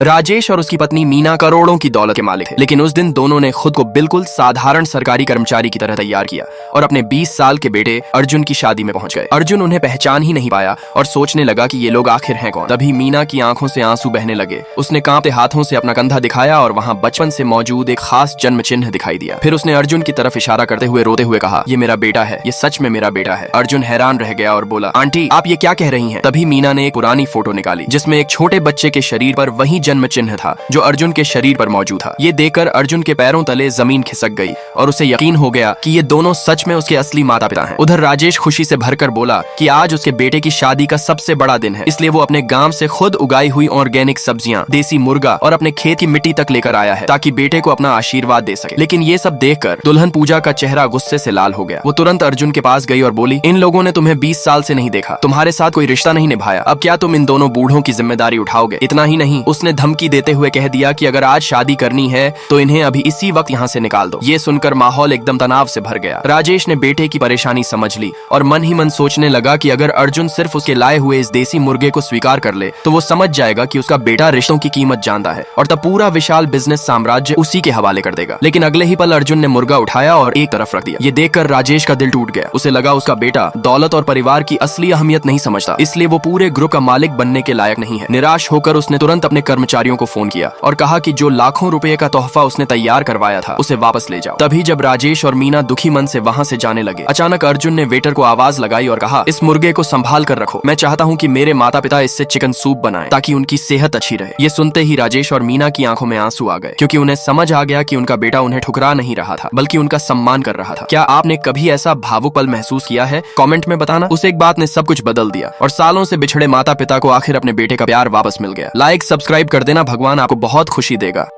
राजेश और उसकी पत्नी मीना करोड़ों की दौलत के मालिक थे, लेकिन उस दिन दोनों ने खुद को बिल्कुल साधारण सरकारी कर्मचारी की तरह तैयार किया और अपने 20 साल के बेटे अर्जुन की शादी में पहुंच गए। अर्जुन उन्हें पहचान ही नहीं पाया और सोचने लगा कि ये लोग आखिर हैं कौन। तभी मीना की आंखों से आंसू बहने लगे। उसने कांपते हाथों से अपना कंधा दिखाया और वहां बचपन से मौजूद एक खास जन्म चिन्ह दिखाई दिया। फिर उसने अर्जुन की तरफ इशारा करते हुए रोते हुए कहा, ये मेरा बेटा है, ये सच में मेरा बेटा है। अर्जुन हैरान रह गया और बोला, आंटी आप ये क्या कह रही हैं? तभी मीना ने एक पुरानी फोटो निकाली जिसमें एक छोटे बच्चे के शरीर पर वही जन्म चिन्ह था जो अर्जुन के शरीर पर मौजूद था। ये देखकर अर्जुन के पैरों तले जमीन खिसक गई और उसे यकीन हो गया कि ये दोनों सच में उसके असली माता पिता हैं। उधर राजेश खुशी से भरकर बोला कि आज उसके बेटे की शादी का सबसे बड़ा दिन है, इसलिए वो अपने गांव से खुद उगाई हुई ऑर्गेनिक सब्जियां, देसी मुर्गा और अपने खेत की मिट्टी तक लेकर आया है ताकि बेटे को अपना आशीर्वाद दे सके। लेकिन ये सब देखकर दुल्हन पूजा का चेहरा गुस्से से लाल हो गया। वो तुरंत अर्जुन के पास गई और बोली, इन लोगों ने तुम्हें 20 साल से नहीं देखा, तुम्हारे साथ कोई रिश्ता नहीं निभाया, अब क्या तुम इन दोनों बूढ़ों की जिम्मेदारी उठाओगे? इतना ही नहीं, उसने धमकी देते हुए कह दिया कि अगर आज शादी करनी है तो इन्हें अभी इसी वक्त यहाँ से निकाल दो। ये सुनकर माहौल एकदम तनाव से भर गया। राजेश ने बेटे की परेशानी समझ ली और मन ही मन सोचने लगा कि अगर अर्जुन सिर्फ उसके लाए हुए इस देसी मुर्गे को स्वीकार कर ले तो वो समझ जाएगा कि उसका बेटा रिश्तों की कीमत जानता है और तब पूरा विशाल बिजनेस साम्राज्य उसी के हवाले कर देगा। लेकिन अगले ही पल अर्जुन ने मुर्गा उठाया और एक तरफ रख दिया। ये देखकर राजेश का दिल टूट गया। उसे लगा उसका बेटा दौलत और परिवार की असली अहमियत नहीं समझता, इसलिए वो पूरे ग्रुप का मालिक बनने के लायक नहीं है। निराश होकर उसने तुरंत अपने कर्मचारियों को फोन किया और कहा कि जो लाखों रुपए का तोहफा उसने तैयार करवाया था उसे वापस ले जाओ। तभी जब राजेश और मीना दुखी मन से वहां से जाने लगे, अचानक अर्जुन ने वेटर को आवाज लगाई और कहा, इस मुर्गे को संभाल कर रखो, मैं चाहता हूँ कि मेरे माता पिता इससे चिकन सूप बनाएं ताकि उनकी सेहत अच्छी रहे। ये सुनते ही राजेश और मीना की आंखों में आंसू आ गए, क्योंकि उन्हें समझ आ गया कि उनका बेटा उन्हें ठुकरा नहीं रहा था बल्कि उनका सम्मान कर रहा था। क्या आपने कभी ऐसा भावुक पल महसूस किया है? कमेंट में बताना। उस एक बात ने सब कुछ बदल दिया और सालों से बिछड़े माता पिता को आखिर अपने बेटे का प्यार वापस मिल गया। लाइक सब्सक्राइब कर देना, भगवान आपको बहुत खुशी देगा।